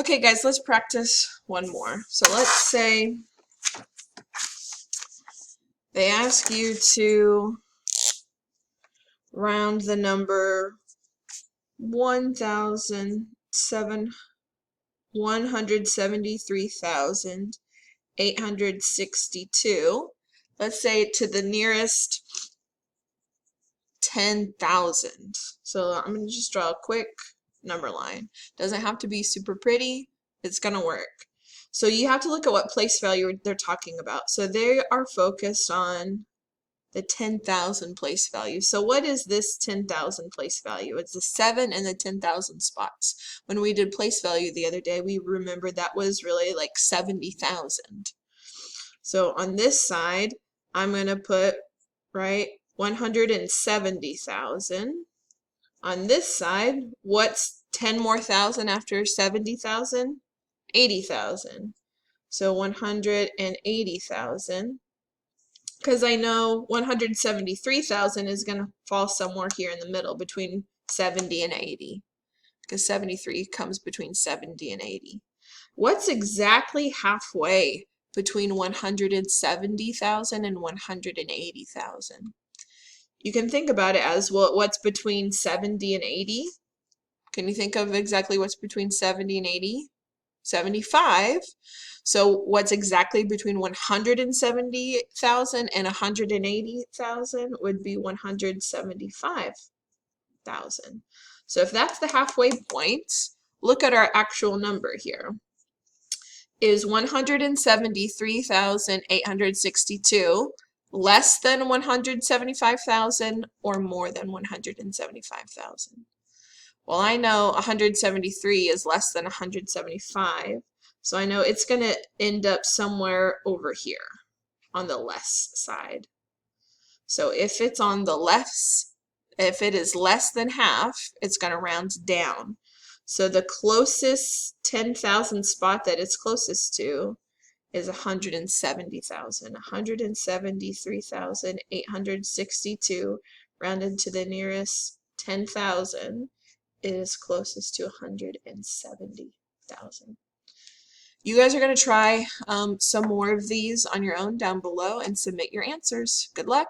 Okay guys, let's practice one more. So let's say they ask you to round the number 173,862. Let's say to the nearest 10,000. So I'm going to just draw a quick number line. Doesn't have to be super pretty. It's going to work. So you have to look at what place value they're talking about. So they are focused on the 10,000 place value. So what is this 10,000 place value? It's the 7 and the 10,000 spots. When we did place value the other day, we remembered that was really like 70,000. So on this side, I'm going to put, right, 170,000. On this side, what's 10 more thousand after 70,000? 80,000. So 180,000. Because I know 173,000 is going to fall somewhere here in the middle between 70 and 80. Because 73 comes between 70 and 80. What's exactly halfway between 170,000 and 180,000? You can think about it as, well, what's between 70 and 80? Can you think of exactly what's between 70 and 80? 75. So what's exactly between 170,000 and 180,000 would be 175,000. So if that's the halfway point, look at our actual number here. Is 173,862 less than 175,000 or more than 175,000? Well, I know 173 is less than 175, so I know it's going to end up somewhere over here on the less side. So if it's on the less, if it is less than half, it's going to round down. So the closest 10,000 spot that it's closest to is 170,000. 173,862 rounded to the nearest 10,000 is closest to 170,000. You guys are going to try some more of these on your own down below and submit your answers. Good luck.